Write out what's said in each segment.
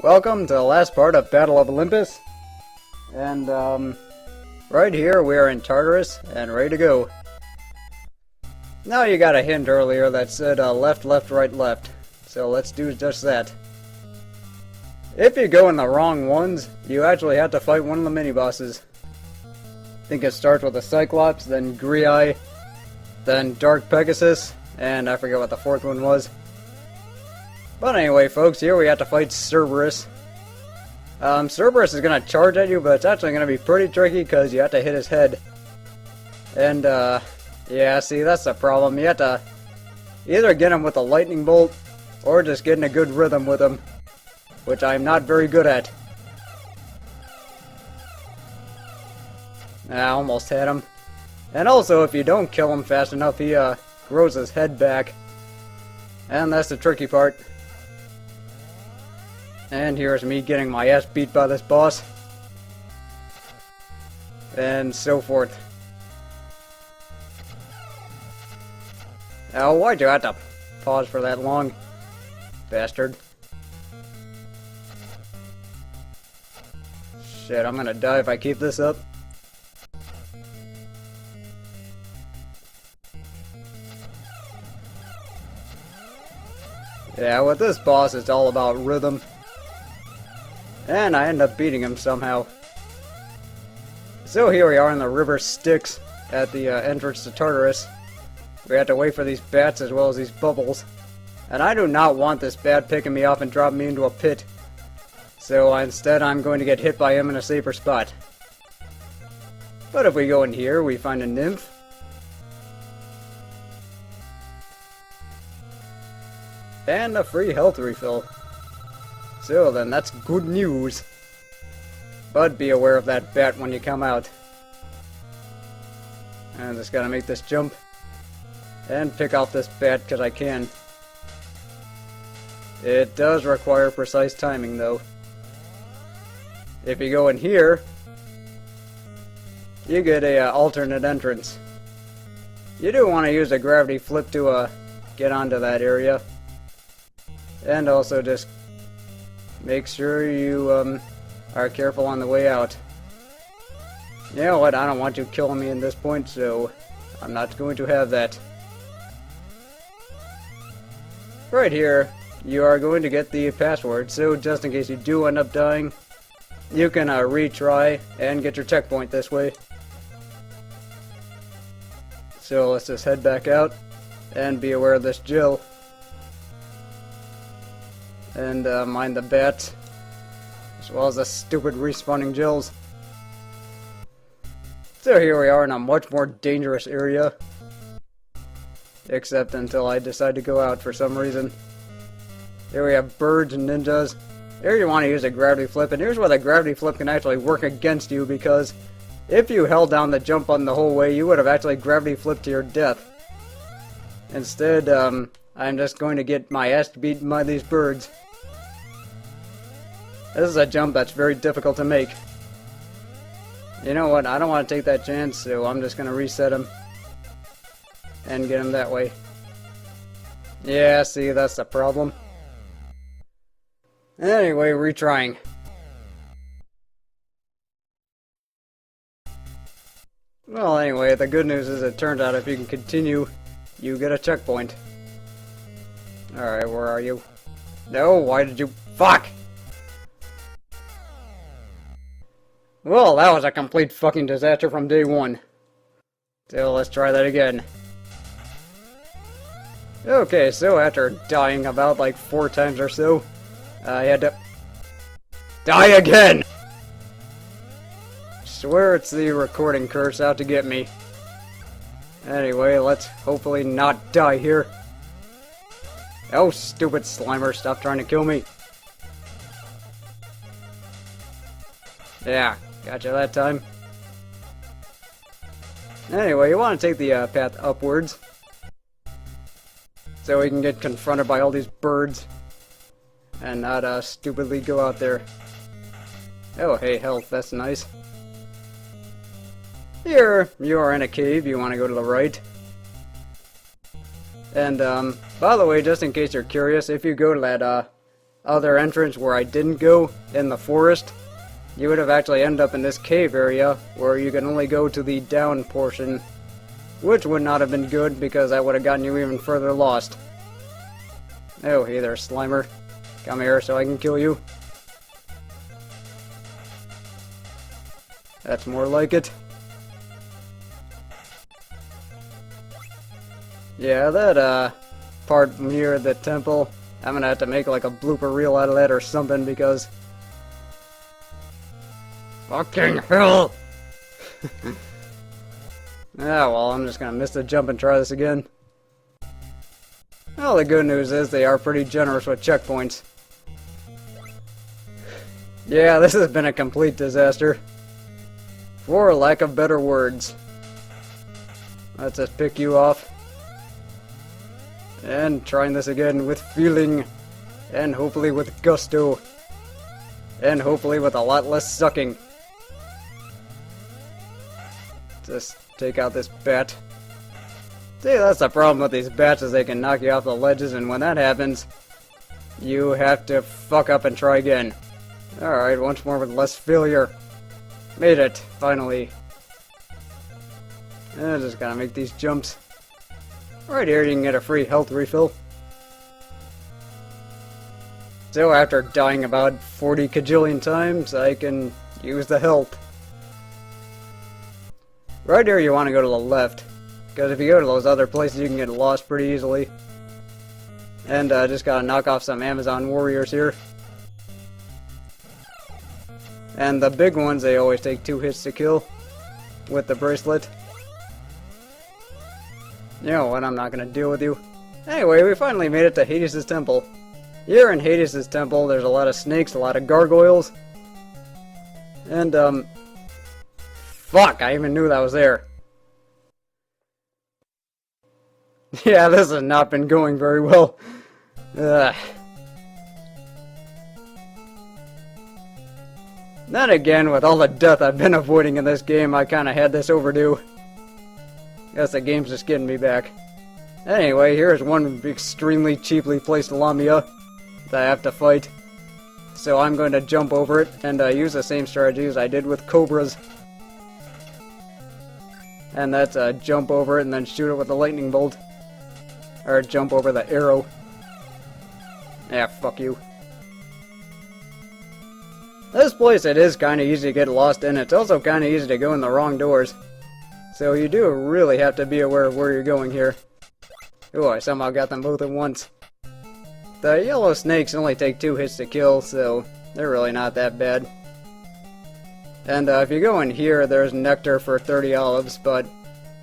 welcome to the last part of Battle of Olympus. And, right here we are in Tartarus and ready to go. Now you got a hint earlier that said left, left, right, left. So let's do just that. If you go in the wrong ones, you actually have to fight one of the mini-bosses. I think it starts with a Cyclops, then Gree, then Dark Pegasus, and I forget what the fourth one was. But anyway, folks, here we have to fight Cerberus. Cerberus is going to charge at you, but it's actually going to be pretty tricky because you have to hit his head. And, yeah, see, that's the problem. You have to either get him with a lightning bolt, or just get in a good rhythm with him, which I'm not very good at. I almost had him. And also, if you don't kill him fast enough, he, grows his head back. And that's the tricky part. And here's me getting my ass beat by this boss. And so forth. Oh, why'd you have to pause for that long? Bastard. Shit, I'm gonna die if I keep this up. Yeah, with this boss, it's all about rhythm. And I end up beating him somehow. So here we are in the river Styx at the entrance to Tartarus. We have to wait for these bats as well as these bubbles. And I do not want this bat picking me up and dropping me into a pit. So instead I'm going to get hit by him in a safer spot. But if we go in here, we find a nymph. And a free health refill. So then, that's good news. But be aware of that bat when you come out. And just gotta make this jump. And pick off this bat because I can. It does require precise timing though. If you go in here, you get a alternate entrance. You do want to use a gravity flip to get onto that area. And also just make sure you are careful on the way out. You know what, I don't want you killing me in this point, so I'm not going to have that. Right here, you are going to get the password, so just in case you do end up dying, you can retry and get your checkpoint this way. So let's just head back out, and be aware of this Jill. And mind the bats, as well as the stupid respawning Jills. So here we are in a much more dangerous area. Except until I decide to go out for some reason. Here we have birds and ninjas. Here you want to use a gravity flip, and here's where the gravity flip can actually work against you, because if you held down the jump button the whole way, you would have actually gravity flipped to your death. Instead, I'm just going to get my ass beaten by these birds. This is a jump that's very difficult to make. You know what, I don't want to take that chance, so I'm just going to reset him. And get him that way. Yeah, see, that's the problem. Anyway, retrying. Well, anyway, the good news is it turns out if you can continue, you get a checkpoint. Alright, where are you? No, why did you... Fuck! Well, that was a complete fucking disaster from day one. So let's try that again. Okay, so after dying about like 4 times or so, I had to... Die again! Swear it's the recording curse out to get me. Anyway, let's hopefully not die here. Oh, stupid Slimer, stop trying to kill me. Yeah, gotcha that time. Anyway, you want to take the path upwards. So we can get confronted by all these birds. And not stupidly go out there. Oh, hey, health, that's nice. Here, you are in a cave, you want to go to the right. And, by the way, just in case you're curious, if you go to that other entrance where I didn't go in the forest, you would have actually ended up in this cave area where you can only go to the down portion, which would not have been good because that would have gotten you even further lost. Oh, hey there, Slimer. Come here so I can kill you. That's more like it. Yeah, that part near the temple, I'm gonna have to make like a blooper reel out of that or something because... Fucking hell! Ah, well, I'm just gonna miss the jump and try this again. Well, the good news is they are pretty generous with checkpoints. Yeah, this has been a complete disaster. For lack of better words. Let's just pick you off. And trying this again with feeling. And hopefully with gusto. And hopefully with a lot less sucking. Just take out this bat. See, that's the problem with these bats, is they can knock you off the ledges, and when that happens, you have to fuck up and try again. Alright, once more with less failure. Made it, finally. I just gotta make these jumps. Right here you can get a free health refill. So after dying about 40 kajillion times, I can use the health. Right here you want to go to the left, because if you go to those other places you can get lost pretty easily. And just gotta knock off some Amazon warriors here. And the big ones, they always take 2 hits to kill with the bracelet. You know what, I'm not gonna deal with you. Anyway, we finally made it to Hades' temple. Here in Hades' temple, there's a lot of snakes, a lot of gargoyles. And, fuck, I even knew that was there. Yeah, this has not been going very well. Ugh. Then again, with all the death I've been avoiding in this game, I kinda had this overdue. Guess the game's just getting me back. Anyway, here's one extremely cheaply placed Lamia that I have to fight. So I'm going to jump over it and use the same strategy as I did with Cobras. And that's jump over it and then shoot it with a lightning bolt. Or jump over the arrow. Yeah, fuck you. This place, it is kind of easy to get lost in. It's also kind of easy to go in the wrong doors. So you do really have to be aware of where you're going here. Ooh, I somehow got them both at once. The yellow snakes only take 2 hits to kill, so they're really not that bad. And if you go in here, there's nectar for 30 olives, but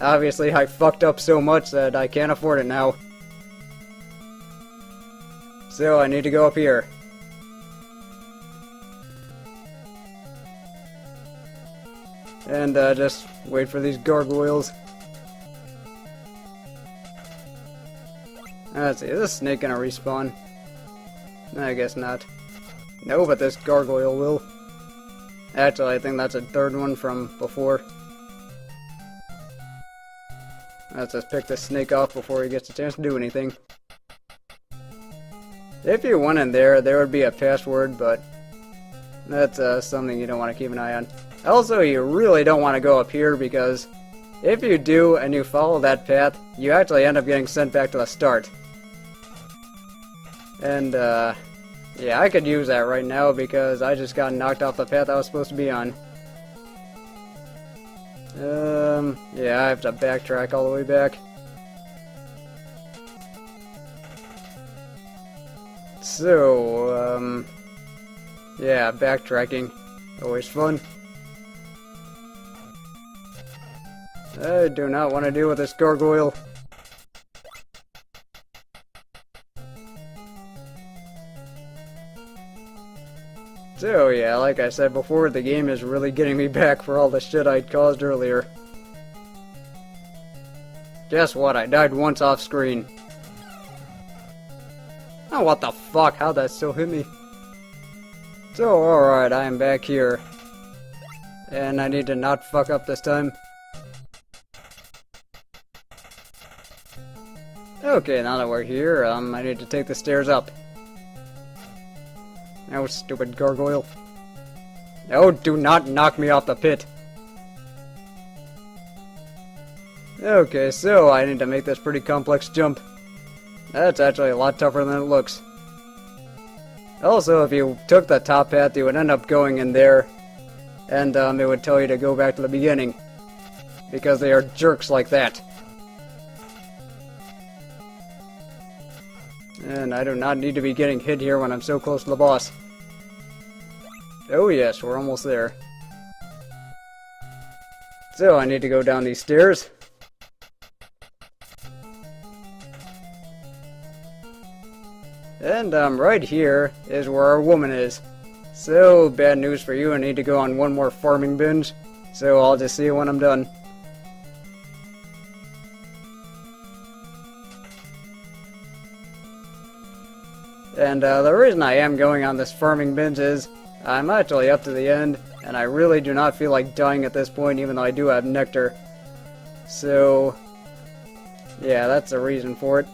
obviously I fucked up so much that I can't afford it now. So I need to go up here. And just wait for these gargoyles. Let's see, is this snake gonna respawn? I guess not. No, but this gargoyle will. Actually, I think that's a third one from before. Let's just pick this snake off before he gets a chance to do anything. If you went in there, there would be a password, but that's something you don't want to keep an eye on. Also, you really don't want to go up here because if you do and you follow that path, you actually end up getting sent back to the start. And, yeah, I could use that right now because I just got knocked off the path I was supposed to be on. Yeah, I have to backtrack all the way back. So, yeah, backtracking. Always fun. I do not want to deal with this gargoyle. So yeah, like I said before, the game is really getting me back for all the shit I'd caused earlier. Guess what? I died once off screen. Oh, what the fuck? How'd that still hit me? So, alright, I am back here. And I need to not fuck up this time. Okay, now that we're here, I need to take the stairs up. Oh, stupid gargoyle. Oh, do not knock me off the pit. Okay, so I need to make this pretty complex jump. That's actually a lot tougher than it looks. Also, if you took the top path, you would end up going in there, and it would tell you to go back to the beginning. Because they are jerks like that. And I do not need to be getting hit here when I'm so close to the boss. Oh yes, we're almost there. So I need to go down these stairs. And right here is where our woman is. So bad news for you, I need to go on one more farming binge. So I'll just see you when I'm done. And the reason I am going on this farming binge is I'm actually up to the end, and I really do not feel like dying at this point, even though I do have nectar. So, yeah, that's the reason for it.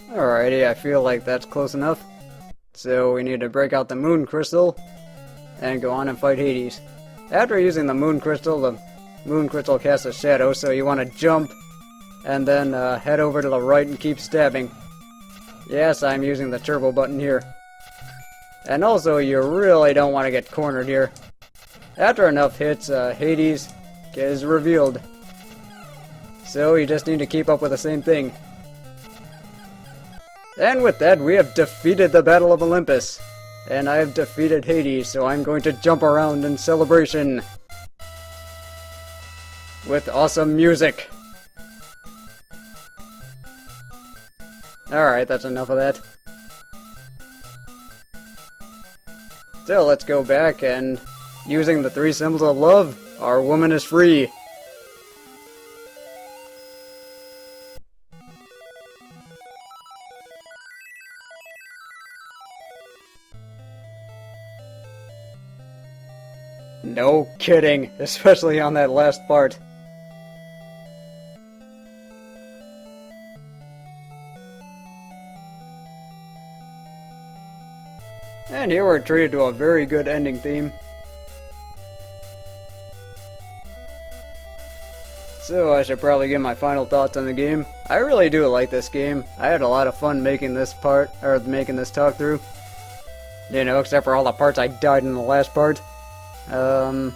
Alrighty, I feel like that's close enough. So we need to break out the moon crystal and go on and fight Hades. After using the moon crystal casts a shadow, so you want to jump and then head over to the right and keep stabbing. Yes, I'm using the turbo button here. And also, you really don't want to get cornered here. After enough hits, Hades is revealed. So you just need to keep up with the same thing. And with that, we have defeated the Battle of Olympus. And I have defeated Hades, so I'm going to jump around in celebration. With awesome music. Alright, that's enough of that. So let's go back and, using the 3 symbols of love, our woman is free. No kidding, especially on that last part. And here we're treated to a very good ending theme. So I should probably give my final thoughts on the game. I really do like this game. I had a lot of fun making this making this talk through. You know, except for all the parts I died in the last part. But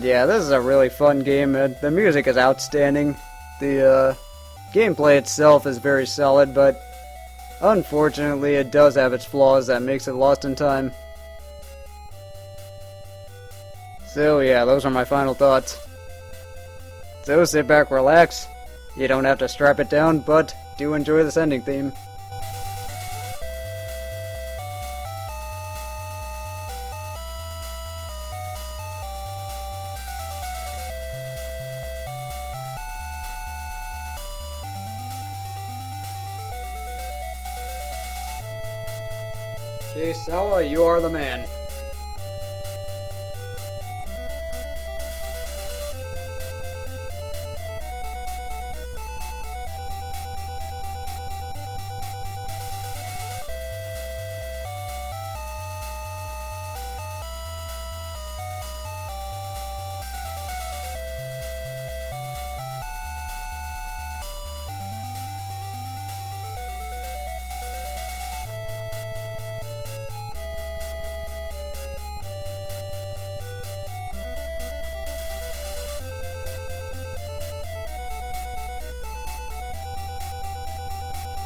yeah, this is a really fun game. The music is outstanding. The gameplay itself is very solid, but unfortunately, it does have its flaws that makes it lost in time. So yeah, those are my final thoughts. So sit back, relax. You don't have to strap it down, but do enjoy this ending theme. Sawa, you are the man.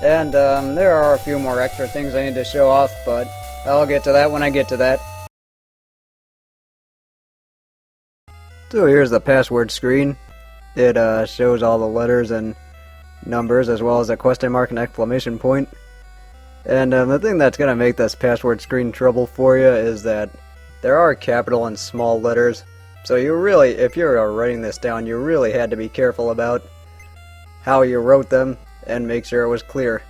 And there are a few more extra things I need to show off, but I'll get to that when I get to that. So here's the password screen. It shows all the letters and numbers as well as a question mark and exclamation point. And the thing that's going to make this password screen trouble for you is that there are capital and small letters. So you really, if you're writing this down, you really had to be careful about how you wrote them and make sure it was clear.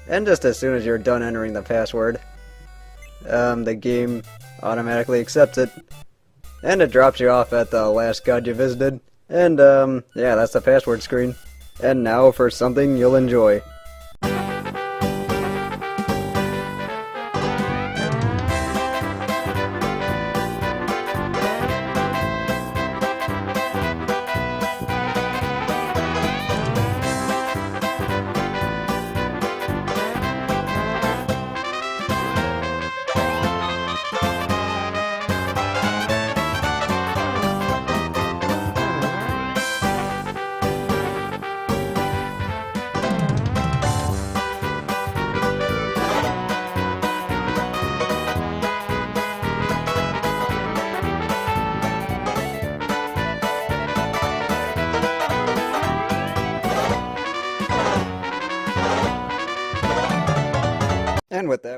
And just as soon as you're done entering the password, the game automatically accepts it, and it drops you off at the last god you visited. And yeah, that's the password screen. And now for something you'll enjoy. with that.